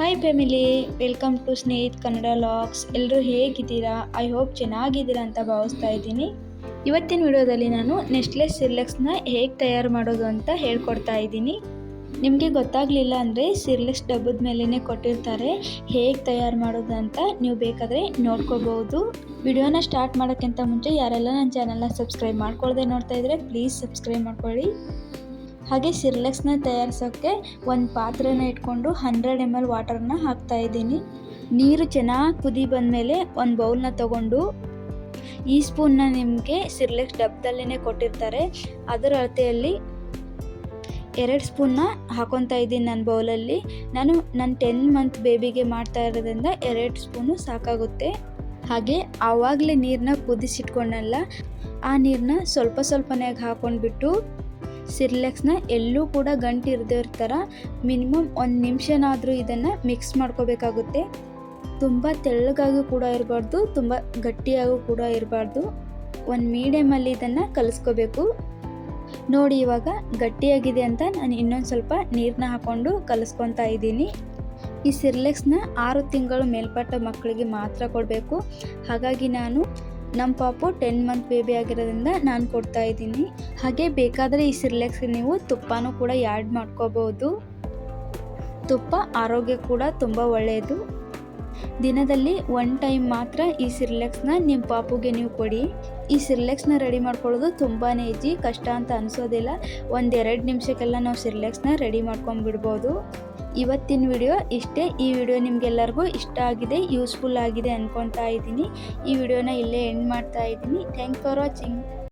Hi family, welcome to Snehith Kannada logs. ಎಲ್ಲರೂ ಹೇಗಿದ್ದೀರಾ? I hope ಚೆನ್ನಾಗಿದ್ದೀರಾ ಅಂತ ಭಾವಿಸ್ತಾ ಇದ್ದೀನಿ. ಇವತ್ತಿನ ವಿಡಿಯೋದಲ್ಲಿ ನಾನು ನೆಸ್ಲೆ ಸಿರ್ಲೆಕ್ಸ್ನ ಹೇಗೆ ತಯಾರು ಮಾಡೋದು ಅಂತ ಹೇಳ್ಕೊಡ್ತಾ ಇದ್ದೀನಿ. ನಿಮಗೆ ಗೊತ್ತಾಗಲಿಲ್ಲ ಅಂದರೆ ಸಿರ್ಲೆಕ್ಸ್ ಡಬ್ಬದ ಮೇಲೇ ಕೊಟ್ಟಿರ್ತಾರೆ ಹೇಗೆ ತಯಾರು ಮಾಡೋದು ಅಂತ. ನೀವು ಬೇಕಾದರೆ ನೋಡ್ಕೋಬಹುದು. ವಿಡಿಯೋನ ಸ್ಟಾರ್ಟ್ ಮಾಡೋಕ್ಕಿಂತ ಮುಂಚೆ ಯಾರೆಲ್ಲ ನನ್ನ ಚಾನಲ್ನ ಸಬ್ಸ್ಕ್ರೈಬ್ ಮಾಡ್ಕೊಳ್ಳದೆ ನೋಡ್ತಾ ಇದ್ದರೆ ಪ್ಲೀಸ್ ಸಬ್ಸ್ಕ್ರೈಬ್ ಮಾಡ್ಕೊಳ್ಳಿ. ಹಾಗೆ ಸಿರ್ಲೆಕ್ಸ್ನ ತಯಾರಿಸೋಕ್ಕೆ ಒಂದು ಪಾತ್ರೆನ ಇಟ್ಕೊಂಡು 100 ml ವಾಟರ್ನ ಹಾಕ್ತಾ ಇದ್ದೀನಿ. ನೀರು ಚೆನ್ನಾಗಿ ಕುದಿ ಬಂದಮೇಲೆ ಒಂದು ಬೌಲ್ನ ತಗೊಂಡು ಈ ಸ್ಪೂನ್ನ ನಿಮಗೆ ಸಿರ್ಲೆಕ್ಸ್ ಡಬ್ಬದಲ್ಲೇ ಕೊಟ್ಟಿರ್ತಾರೆ ಅದರ ಅಳತೆಯಲ್ಲಿ 2 ಸ್ಪೂನ್ನ ಹಾಕೊತಾ ಇದ್ದೀನಿ ನನ್ನ ಬೌಲಲ್ಲಿ. ನಾನು ನನ್ನ 10 ಮಂತ್ ಬೇಬಿಗೆ ಮಾಡ್ತಾ ಇರೋದ್ರಿಂದ 2 ಸ್ಪೂನು ಸಾಕಾಗುತ್ತೆ. ಹಾಗೆ ಆವಾಗಲೇ ನೀರನ್ನ ಕುದಿಸಿಟ್ಕೊಂಡಲ್ಲ, ಆ ನೀರನ್ನ ಸ್ವಲ್ಪನೇ ಹಾಕೊಂಡ್ಬಿಟ್ಟು ಸಿರ್ಲೆಕ್ಸ್ನ ಎಲ್ಲೂ ಕೂಡ ಗಂಟು ಇರದೇ ಇರ್ತಾರ ಮಿನಿಮಮ್ 1 ನಿಮಿಷನಾದರೂ ಇದನ್ನು ಮಿಕ್ಸ್ ಮಾಡ್ಕೋಬೇಕಾಗುತ್ತೆ. ತುಂಬ ತೆಳ್ಳಗಾಗೂ ಕೂಡ ಇರಬಾರ್ದು, ತುಂಬ ಗಟ್ಟಿಯಾಗೂ ಕೂಡ ಇರಬಾರ್ದು. ಒಂದು ಮೀಡಿಯಮಲ್ಲಿ ಇದನ್ನು ಕಲಿಸ್ಕೋಬೇಕು. ನೋಡಿ, ಇವಾಗ ಗಟ್ಟಿಯಾಗಿದೆ ಅಂತ ನಾನು ಇನ್ನೊಂದು ಸ್ವಲ್ಪ ನೀರನ್ನ ಹಾಕ್ಕೊಂಡು ಕಲಿಸ್ಕೊತಾ ಇದ್ದೀನಿ. ಈ ಸಿರ್ಲೆಕ್ಸ್ನ 6 ತಿಂಗಳು ಮೇಲ್ಪಟ್ಟ ಮಕ್ಕಳಿಗೆ ಮಾತ್ರ ಕೊಡಬೇಕು. ಹಾಗಾಗಿ ನಾನು ನಮ್ಮ ಪಾಪು 10 ಮಂತ್ ಬೇಬಿ ಆಗಿರೋದ್ರಿಂದ ನಾನು ಕೊಡ್ತಾ ಇದ್ದೀನಿ. ಹಾಗೆ ಬೇಕಾದರೆ ಈ ಸಿರ್ಲೆಕ್ಸ್ಗೆ ನೀವು ತುಪ್ಪನೂ ಕೂಡ ಆ್ಯಡ್ ಮಾಡ್ಕೋಬಹುದು. ತುಪ್ಪ ಆರೋಗ್ಯ ಕೂಡ ತುಂಬ ಒಳ್ಳೆಯದು. ದಿನದಲ್ಲಿ 1 ಟೈಮ್ ಮಾತ್ರ ಈ ಸಿರ್ಲೆಕ್ಸ್ನ ನಿಮ್ಮ ಪಾಪುಗೆ ನೀವು ಕೊಡಿ. ಈ ಸಿರ್ಲೆಕ್ಸ್ನ ರೆಡಿ ಮಾಡ್ಕೊಳ್ಳೋದು ತುಂಬಾ ಈಜಿ, ಕಷ್ಟ ಅಂತ ಅನಿಸೋದಿಲ್ಲ. 1-2 ನಿಮಿಷಕ್ಕೆಲ್ಲ ನಾವು ಸಿರ್ಲೆಕ್ಸ್ನ ರೆಡಿ ಮಾಡ್ಕೊಂಡ್ಬಿಡ್ಬೋದು. ಇವತ್ತಿನ ವಿಡಿಯೋ ಇಷ್ಟೇ. ಈ ವಿಡಿಯೋ ನಿಮಗೆಲ್ಲರಿಗೂ ಇಷ್ಟ ಆಗಿದೆ, ಯೂಸ್ಫುಲ್ ಆಗಿದೆ ಅಂದ್ಕೊತಾ ಇದ್ದೀನಿ. ಈ ವಿಡಿಯೋನ ಇಲ್ಲೇ ಎಂಡ್ ಮಾಡ್ತಾ ಇದ್ದೀನಿ. Thanks for watching.